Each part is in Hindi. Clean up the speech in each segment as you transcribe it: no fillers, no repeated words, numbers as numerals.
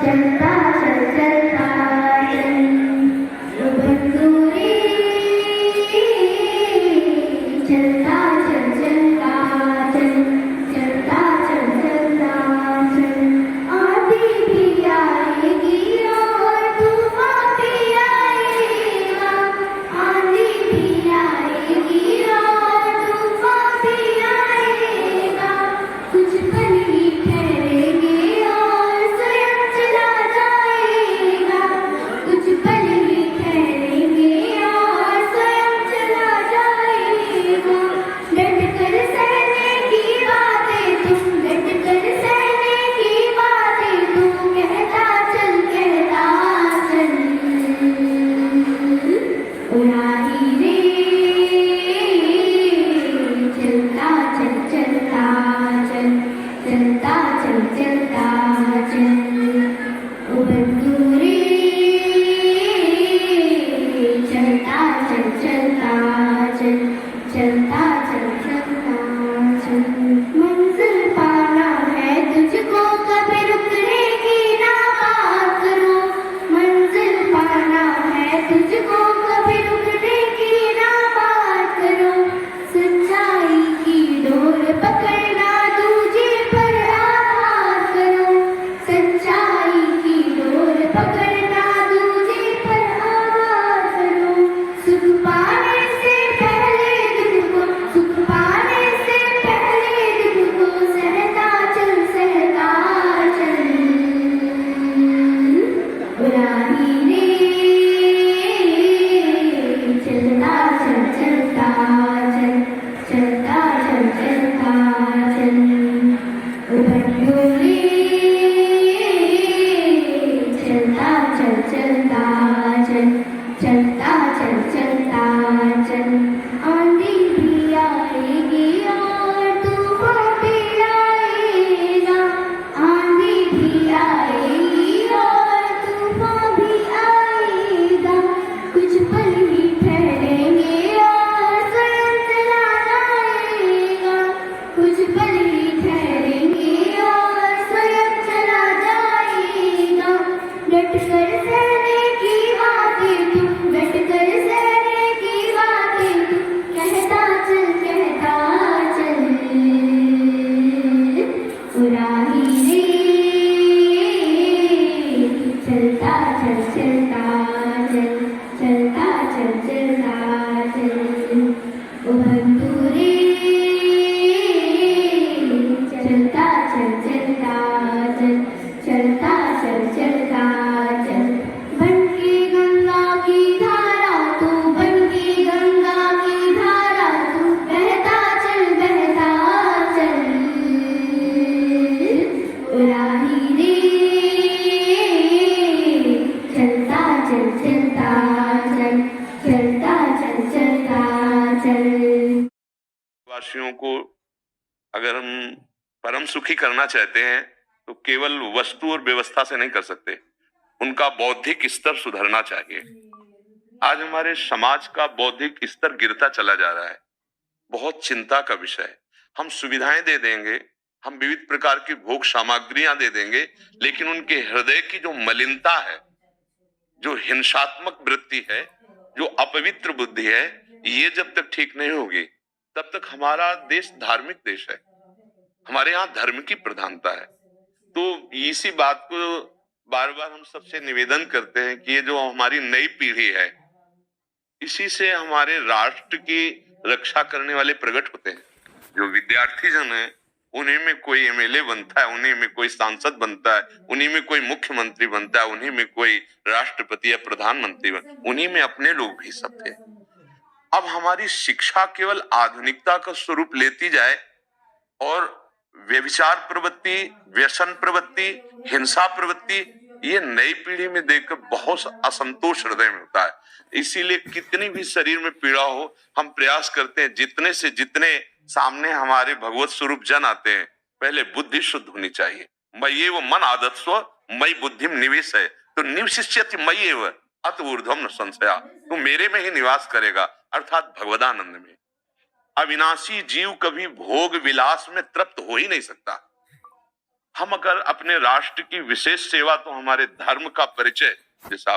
चलता चल चलता चल ओ बंधु रे, चलता चल चलता चल, चलता चल चलता चल। आंधी भी आएगी और तूफान भी आएगा, आंधी भी आएगी और तूफान भी आएगा। कुछ पल ही ठहरेंगे और स्वयं चला जाएगा, कुछ पल ही ठहरेंगे और स्वयं चला जाएगा। डट कर सहने की बातें तुम, डट कर सहने की बातें तुम, कहता चल उड़ाही रे, चलता चल चलता चल, चलता चल चलता चल ओ बंधु रे, चलता चल चलता चल, चलता चल चलता चल। मंजिल पाना है तुझको, कभी रुकने की ना बात करो। मंजिल पाना है तुझको, कभी रुकने की ना बात करो। सच्चाई की डोर पकड़ना, दूजे पर आघात करो। सच्चाई की डोर पकड़ना, दूजे पर आघात करो। सुख पाने से पहले दुख को, सुख पाने से पहले दुख को सहता चल उड़ाही रे, चलता चल चलता चल, चलता चल चलता चल ओ बंधु रे, चलता चल चलता चल, चलता चल चलता चल। आंधी भी आएगी और तूफान भी आएगा, आंधी भी आएगी और तूफान भी आएगा। कुछ पल ही ठहरेंगे और स्वयं चला जाएगा, कुछ पल ही ठहरेंगे और स्वयं चला जाएगा। डट कर सहने की बातें तुम, डट कर सहने की बातें तुम, कहता चल उड़ाही रे, चलता चल चलता चल, चलता चल चलता चल ओ बंधु रे, चलता चल चलता चल, चलता चल चलता चल। बन के गंगा की धारा तू, बन के गंगा की धारा तू, बहता चल उड़ाही रे, चलता चल चलता चल, चलता चल चलता चल। वासियों को अगर हम परम सुखी करना चाहते हैं तो केवल वस्तु और व्यवस्था से नहीं कर सकते, उनका बौद्धिक स्तर सुधरना चाहिए। आज हमारे समाज का बौद्धिक स्तर गिरता चला जा रहा है, बहुत चिंता का विषय है। हम सुविधाएं दे देंगे, हम विविध प्रकार की भोग सामग्रियां दे देंगे, लेकिन उनके हृदय की जो मलिनता है, जो हिंसात्मक वृत्ति है, जो अपवित्र बुद्धि है, ये जब तक ठीक नहीं होगी तब तक हमारा देश धार्मिक देश है, हमारे यहाँ धर्म की प्रधानता है। तो इसी बात को बार बार हम सबसे निवेदन करते हैं कि ये जो हमारी नई पीढ़ी है, इसी से हमारे राष्ट्र की रक्षा करने वाले प्रकट होते हैं। जो विद्यार्थी जन है, उन्हीं में कोई एमएलए बनता है, उन्हीं में कोई सांसद बनता है, उन्हीं में कोई मुख्यमंत्री बनता है, उन्हीं में कोई राष्ट्रपति या प्रधानमंत्री बनता, उन्हीं में अपने लोग भी सब थे। अब हमारी शिक्षा केवल आधुनिकता का स्वरूप लेती जाए और व्यभिचार प्रवृत्ति, व्यसन प्रवृत्ति, हिंसा प्रवृत्ति, ये नई पीढ़ी में देखकर बहुत असंतोष हृदय में होता है। इसीलिए कितनी भी शरीर में पीड़ा हो, हम प्रयास करते हैं जितने से जितने सामने हमारे भगवत स्वरूप जन आते हैं, पहले बुद्धि शुद्ध होनी चाहिए। मयि एव मन आदत्स्व मयि बुद्धिम निवेश है, तो निवशिष्यति मयि एव अत ऊर्ध्वम न संशया, तू मेरे में ही निवास करेगा, अर्थात भगवदानंद में। अविनाशी जीव कभी भोग विलास में तृप्त हो ही नहीं सकता। हम अगर अपने राष्ट्र की विशेष सेवा, तो हमारे धर्म का परिचय जैसा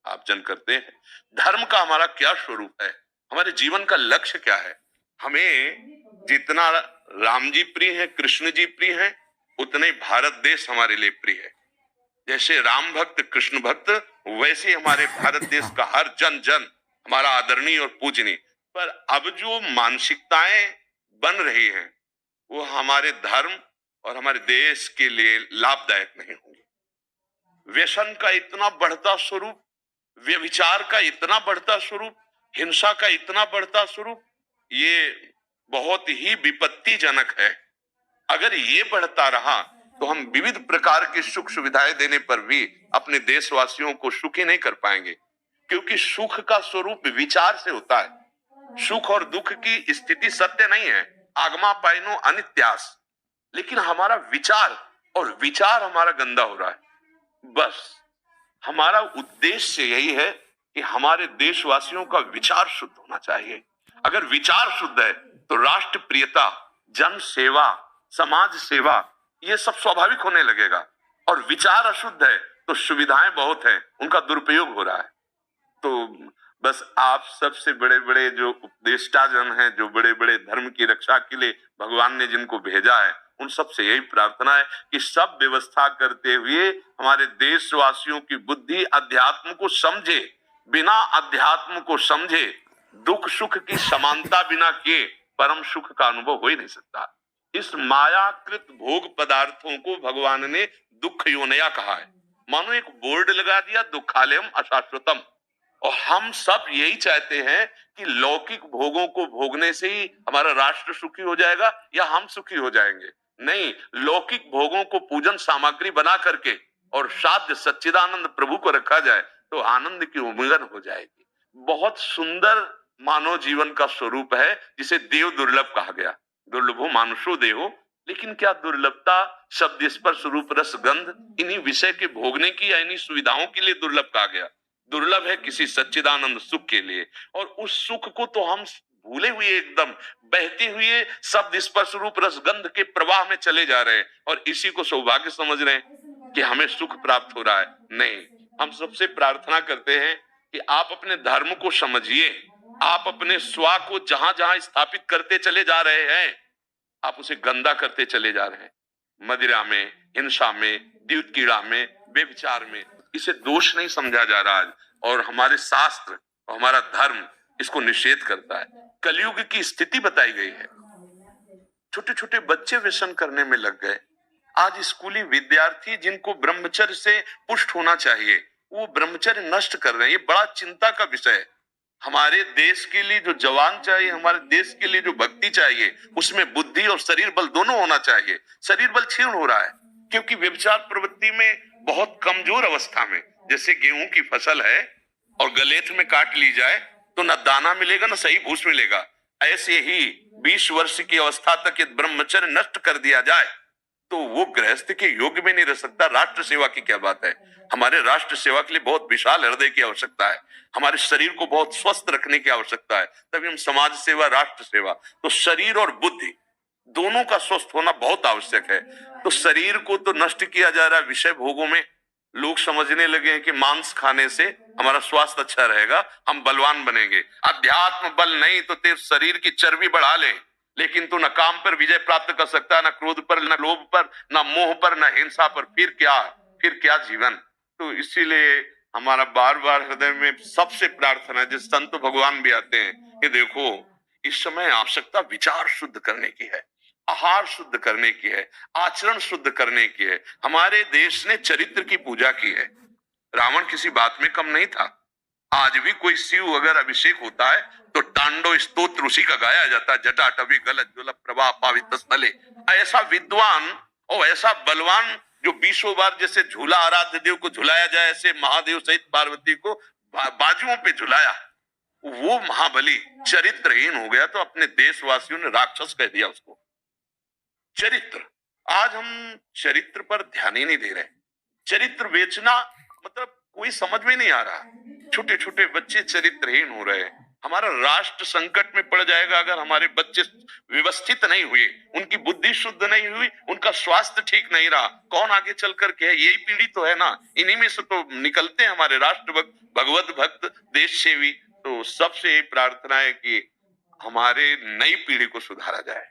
आप जन करते हैं, धर्म का हमारा क्या स्वरूप है, हमारे जीवन का लक्ष्य क्या है। हमें जितना राम जी प्रिय है, कृष्ण जी प्रिय है, उतना ही भारत देश हमारे लिए प्रिय है। जैसे राम भक्त कृष्ण भक्त, वैसे हमारे भारत देश का हर जन जन हमारा आदरणीय और पूजनीय। पर अब जो मानसिकताएं बन रही हैं, वो हमारे धर्म और हमारे देश के लिए लाभदायक नहीं होंगे। व्यसन का इतना बढ़ता स्वरूप, व्यभिचार का इतना बढ़ता स्वरूप, हिंसा का इतना बढ़ता स्वरूप, ये बहुत ही विपत्तिजनक है। अगर ये बढ़ता रहा तो हम विविध प्रकार की सुख सुविधाएं देने पर भी अपने देशवासियों को सुखी नहीं कर पाएंगे, क्योंकि सुख का स्वरूप विचार से होता है। सुख और दुख की स्थिति सत्य नहीं है, आगमा पाइनो अनित्यास, लेकिन हमारा विचार, और विचार हमारा गंदा हो रहा है। बस हमारा उद्देश्य यही है कि हमारे देशवासियों का विचार शुद्ध होना चाहिए। अगर विचार शुद्ध है तो राष्ट्र प्रियता, जन सेवा, समाज सेवा, ये सब स्वाभाविक होने लगेगा। और विचार अशुद्ध है तो सुविधाएं बहुत हैं, उनका दुरुपयोग हो रहा है। तो बस आप सबसे बड़े बड़े जो उपदेष्टा जन हैं, जो बड़े बड़े धर्म की रक्षा के लिए भगवान ने जिनको भेजा है, उन सबसे यही प्रार्थना है कि सब व्यवस्था करते हुए हमारे देशवासियों की बुद्धि अध्यात्म को समझे। बिना अध्यात्म को समझे दुख सुख की समानता बिना किए परम सुख का अनुभव हो ही नहीं सकता। इस मायाकृत भोग पदार्थों को भगवान ने दुख योनया कहा है। मानो एक बोर्ड लगा दिया, दुखालयम अशाश्वतम। और हम सब यही चाहते हैं कि लौकिक भोगों को भोगने से ही हमारा राष्ट्र सुखी हो जाएगा या हम सुखी हो जाएंगे। नहीं, लौकिक भोगों को पूजन सामग्री बना करके और साध्य सच्चिदानंद प्रभु को रखा जाए तो आनंद की उमंगन हो जाएगी। बहुत सुंदर मानव जीवन का स्वरूप है, जिसे देव दुर्लभ कहा गया। दुर्लभो मानुषो देहो, लेकिन क्या दुर्लभता शब्द स्पर्श रूप रस गंध इन्हीं विषय के भोगने की या इन्हीं सुविधाओं के लिए दुर्लभ कहा गया? दुर्लभ है किसी सच्चिदानंद सुख के लिए। और उस सुख को तो हम भूले हुए, एकदम बहते हुए शब्द स्पर्श रूप रस गंध के प्रवाह में चले जा रहे हैं और इसी को सौभाग्य समझ रहे हैं कि हमें सुख प्राप्त हो रहा है। नहीं, हम सबसे प्रार्थना करते हैं कि आप अपने धर्म को समझिए। आप अपने स्व को जहां जहां स्थापित करते चले जा रहे हैं, आप उसे गंदा करते चले जा रहे हैं। मदिरा में, हिंसा में, द्यूत कीड़ा में, व्यभिचार में, इसे दोष नहीं समझा जा रहा है। और हमारे शास्त्र और हमारा धर्म इसको निषेध करता है। कलयुग की स्थिति बताई गई है। छोटे छोटे बच्चे व्यसन करने में लग गए। आज स्कूली विद्यार्थी जिनको ब्रह्मचर्य से पुष्ट होना चाहिए, वो ब्रह्मचर्य नष्ट कर रहे हैं। ये बड़ा चिंता का विषय है। हमारे देश के लिए जो जवान चाहिए, हमारे देश के लिए जो भक्ति चाहिए, उसमें बुद्धि और शरीर बल दोनों होना चाहिए। शरीर बल क्षीण हो रहा है क्योंकि व्यभिचार प्रवृत्ति में बहुत कमजोर अवस्था में, जैसे गेहूं की फसल है और गलेथ में काट ली जाए तो न दाना मिलेगा न सही भूस मिलेगा, ऐसे ही 20 वर्ष की अवस्था तक यदि ब्रह्मचर्य नष्ट कर दिया जाए तो वो गृहस्थ के योग्य में नहीं रह सकता। राष्ट्र सेवा की क्या बात है। हमारे राष्ट्र सेवा के लिए बहुत विशाल हृदय की आवश्यकता है। हमारे शरीर को बहुत स्वस्थ रखने की आवश्यकता है, तभी हम समाज सेवा, राष्ट्र सेवा। तो शरीर और बुद्धि दोनों का स्वस्थ होना बहुत आवश्यक है। तो शरीर को तो नष्ट किया जा रहा है विषय भोगों में। लोग समझने लगे हैं कि मांस खाने से हमारा स्वास्थ्य अच्छा रहेगा, हम बलवान बनेंगे। अध्यात्म बल नहीं तो तेरे शरीर की चर्बी बढ़ा ले, लेकिन तू न काम पर विजय प्राप्त कर सकता, न क्रोध पर, न लोभ पर, न मोह पर, न हिंसा पर। फिर क्या जीवन। तो इसीलिए हमारा बार बार हृदय में सबसे प्रार्थना है, जिस संत भगवान भी आते हैं, कि देखो इस समय आवश्यकता विचार शुद्ध करने की है, आहार शुद्ध करने की है, आचरण शुद्ध करने की है। हमारे देश ने चरित्र की पूजा की है। रावण किसी बात में कम नहीं था। आज भी कोई शिव अगर अभिषेक होता है तो तांडव स्तोत्र उसी का गाया जाता है। जटाटवी गलत ज्वल प्रभा पावित स्थले। ऐसा विद्वान और ऐसा बलवान जो 20 बार जैसे झूला आराध्य देव को झुलाया जाए, ऐसे महादेव सहित पार्वती को बाजुओं पे झुलाया, वो महाबली चरित्रहीन हो गया तो अपने देशवासियों ने राक्षस कह दिया उसको। चरित्र, आज हम चरित्र पर ध्यान ही नहीं दे रहे। चरित्र बेचना मतलब कोई समझ में नहीं आ रहा। छोटे छोटे बच्चे चरित्रहीन हो रहे हैं। हमारा राष्ट्र संकट में पड़ जाएगा अगर हमारे बच्चे व्यवस्थित नहीं हुए, उनकी बुद्धि बुद्धि शुद्ध नहीं हुई, उनका स्वास्थ्य ठीक नहीं रहा, कौन आगे चल करके है? यही पीढ़ी तो है ना, इन्हीं में से तो निकलते हैं हमारे राष्ट्रभक्त, भगवत भक्त, देश सेवी। तो सबसे यही प्रार्थना है कि हमारे नई पीढ़ी को सुधारा जाए।